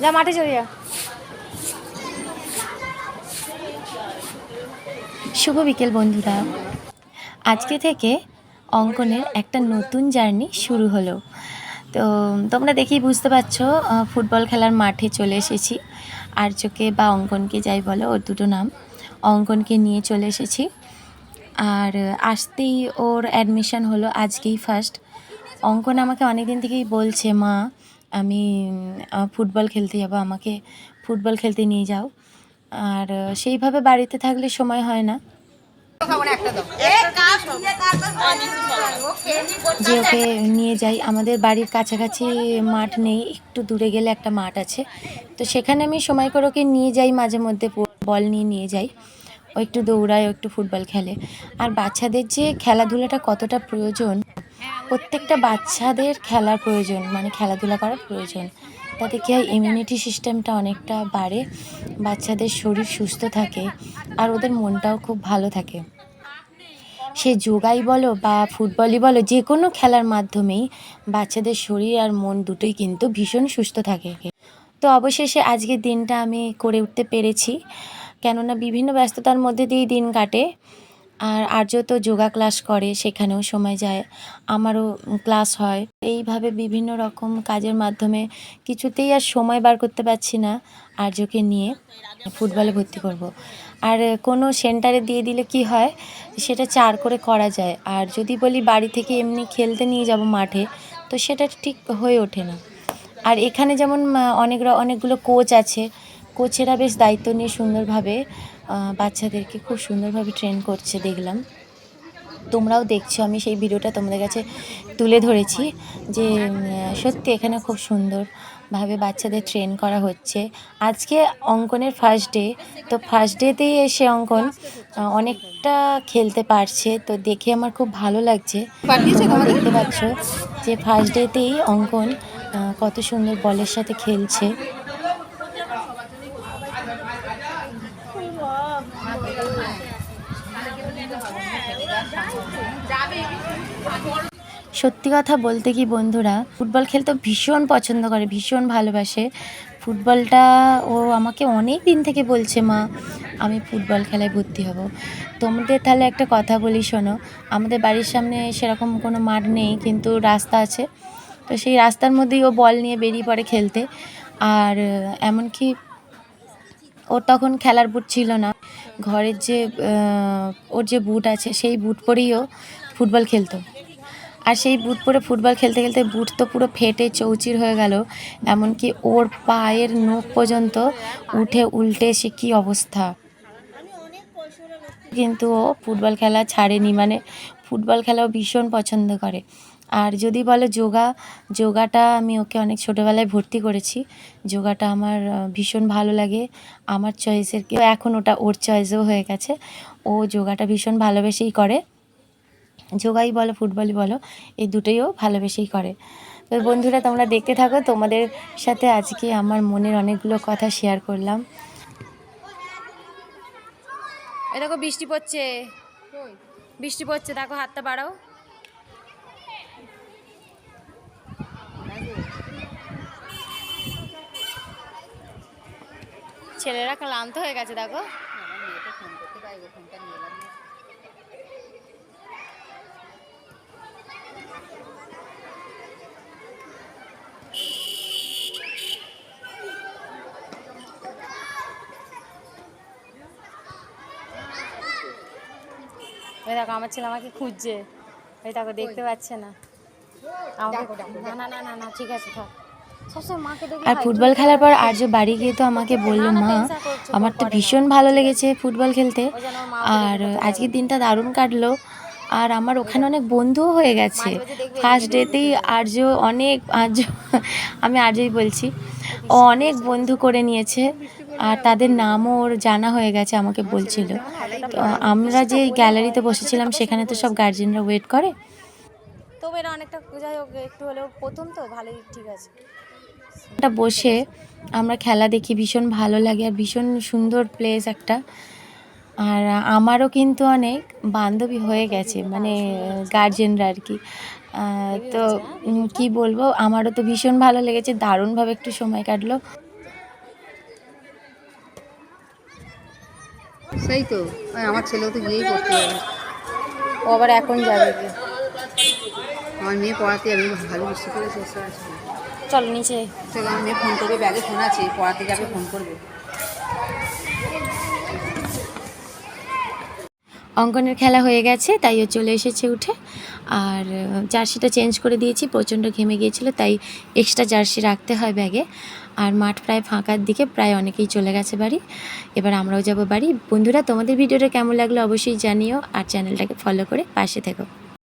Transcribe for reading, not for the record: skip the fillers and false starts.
যা মাঠে চলে যা। শুভ বিকেল বন্ধুরা, আজকে থেকে অঙ্কনের একটা নতুন জার্নি শুরু হলো। তো তোমরা দেখেই বুঝতে পারছো, ফুটবল খেলার মাঠে চলে এসেছি। আর্যকে বা অঙ্কনকে যাই বলো, ওর দুটো নাম, অঙ্কনকে নিয়ে চলে এসেছি। আর আসতেই ওর অ্যাডমিশান হলো, আজকেই ফার্স্ট। অঙ্কন আমাকে অনেক দিন থেকেই বলছে, মা আমি ফুটবল খেলতে যাবো, আমাকে ফুটবল খেলতে নিয়ে যাও। আর সেইভাবে বাড়িতে থাকলে সময় হয় না যে ওকে নিয়ে যাই। আমাদের বাড়ির কাছাকাছি মাঠ নেই, একটু দূরে গেলে একটা মাঠ আছে, তো সেখানে আমি সময় করে ওকে নিয়ে যাই, মাঝে মধ্যে বল নিয়ে যাই। ও একটু দৌড়ায়, ও একটু ফুটবল খেলে। আর বাচ্চাদের যে খেলাধুলাটা কতটা প্রয়োজন, প্রত্যেকটা বাচ্চাদের খেলার প্রয়োজন, মানে খেলাধুলা করার প্রয়োজন। তাতে কী হয়, ইমিউনিটি সিস্টেমটা অনেকটা বাড়ে, বাচ্চাদের শরীর সুস্থ থাকে, আর ওদের মনটাও খুব ভালো থাকে। সে যোগাই বলো বা ফুটবলই বলো, যে কোনো খেলার মাধ্যমেই বাচ্চাদের শরীর আর মন দুটোই কিন্তু ভীষণ সুস্থ থাকে। তো অবশেষে আজকের দিনটা আমি করে উঠতে পেরেছি, কেননা বিভিন্ন ব্যস্ততার মধ্যে দিয়েই দিন কাটে। আর আর্য তো যোগা ক্লাস করে, সেখানেও সময় যায়, আমারও ক্লাস হয়। এইভাবে বিভিন্ন রকম কাজের মাধ্যমে কিছুতেই আর সময় বার করতে পারছি না আর্যকে নিয়ে ফুটবলে ভর্তি করব। আর কোনো সেন্টারে দিয়ে দিলে কি হয়, সেটা 4 করে করা যায়। আর যদি বলি বাড়ি থেকে এমনি খেলতে নিয়ে যাব মাঠে, তো সেটা ঠিক হয়ে ওঠে না। আর এখানে যেমন অনেকগুলো কোচ আছে, কোচেরা বেশ দায়িত্ব নিয়ে সুন্দরভাবে বাচ্চাদেরকে খুব সুন্দরভাবে ট্রেন করছে দেখলাম। তোমরাও দেখছো, আমি সেই ভিডিওটা তোমাদের কাছে তুলে ধরেছি যে সত্যি এখানে খুব সুন্দরভাবে বাচ্চাদের ট্রেন করা হচ্ছে। আজকে অঙ্কনের ফার্স্ট ডে, তো ফার্স্ট ডেতেই এসে অঙ্কন অনেকটা খেলতে পারছে, তো দেখে আমার খুব ভালো লাগছে। তোমরাও দেখতে পাচ্ছ যে ফার্স্ট ডেতেই অঙ্কন কত সুন্দর বলের সাথে খেলছে। সত্যি কথা বলতে কি বন্ধুরা, ফুটবল খেলতে ভীষণ পছন্দ করে, ভীষণ ভালোবাসে ফুটবলটা। ও আমাকে অনেক দিন থেকে বলছে, মা আমি ফুটবল খেলায় ভর্তি হব। তোমাদের তাহলে একটা কথা বলি শোনো, আমাদের বাড়ির সামনে সেরকম কোনো মাঠ নেই, কিন্তু রাস্তা আছে, তো সেই রাস্তার মধ্যেই ও বল নিয়ে বেরিয়ে পড়ে খেলতে। আর এমনকি ওর তখন খেলার বুট ছিল না, ঘরের যে ওর যে বুট আছে সেই বুট পরেই ও ফুটবল খেলতো। আর সেই বুট পরে ফুটবল খেলতে খেলতে বুট তো পুরো ফেটে চৌচির হয়ে গেল, এমনকি ওর পায়ের নখ পর্যন্ত উঠে উল্টে সে কী অবস্থা। কিন্তু ও ফুটবল খেলা ছাড়েনি, মানে ফুটবল খেলাও ভীষণ পছন্দ করে। আর যদি বলে যোগাটা আমি ওকে অনেক ছোটোবেলায় ভর্তি করেছি, যোগাটা আমার ভীষণ ভালো লাগে, আমার চয়েসের কেউ, এখন ওটা ওর চয়েসও হয়ে গেছে। ও যোগাটা ভীষণ ভালোবেসেই করে, যোগাই বলো ফুটবলই বলো, এই দুটোইও ভালোবেসেই করে। তো বন্ধুরা, তোমরা দেখতে থাকো, তোমাদের সাথে আজকে আমার মনের অনেকগুলো কথা শেয়ার করলাম। এই দেখো বৃষ্টি পড়ছে, বৃষ্টি পড়ছে, দেখো হাতটা বাড়াও। ছেলেরা ক্লান্ত হয়ে গেছে, দেখো। এই দেখো আমার ছেলে আমাকে খুঁজছে, এই দেখো দেখতে পাচ্ছে না আমাকে। না না না না ঠিক আছে, থাক। আর ফুটবল খেলার পর আর্য বাড়ি গিয়ে তো আমাকে বললো, মা আমার তো ভীষণ ভালো লেগেছে ফুটবল খেলতে, আর আজকের দিনটা দারুণ কাটলো। আর আমার ওখানে অনেক বন্ধুও হয়ে গেছে ফার্স্ট ডেতেই। আর্য আমি আর্যই বলছি, ও অনেক বন্ধু করে নিয়েছে, আর তাদের নামও ওর জানা হয়ে গেছে, আমাকে বলছিল। তো আমরা যে গ্যালারিতে বসেছিলাম, সেখানে তো সব গার্জেনরা ওয়েট করে, তো এরা অনেকটা, যাই হোক একটু হলেও প্রথম তো ভালোই, ঠিক আছে। এটা বসে আমরা খেলা দেখি, ভীষণ ভালো লাগে, আর ভীষণ সুন্দর প্লেস একটা। আর আমারও কিন্তু অনেক বান্ধবী হয়ে গেছে, মানে গার্জেনরা আর কি। তো কি বলবো, আমারও তো ভীষণ ভালো লেগেছে, দারুণভাবে একটু সময় কাটলো। সেই তো আমার ছেলেও তো গিয়েই পড়তে যাবে, ও আবার এখন যাবে কি? আমার মেয়ে পড়াতে যাবে, ভালো বুঝতে পেরেছে। চলো নিচে। চলো, আমার মেয়ে ফোন করবে, ব্যাগে ফোন আছে, পড়াতে যাবে, ফোন করবে। অঙ্কনের খেলা হয়ে গেছে, তাই ও চলে এসেছে উঠে। আর জার্সিটা চেঞ্জ করে দিয়েছি, প্রচণ্ড ঘেমে গিয়েছিলো, তাই এক্সট্রা জার্সি রাখতে হয় ব্যাগে। আর মাঠ প্রায় ফাঁকার দিকে, প্রায় অনেকেই চলে গেছে বাড়ি। এবার আমরাও যাব বাড়ি। বন্ধুরা, তোমাদের ভিডিওটা কেমন লাগলো অবশ্যই জানিও, আর চ্যানেলটাকে ফলো করে পাশে থেকো।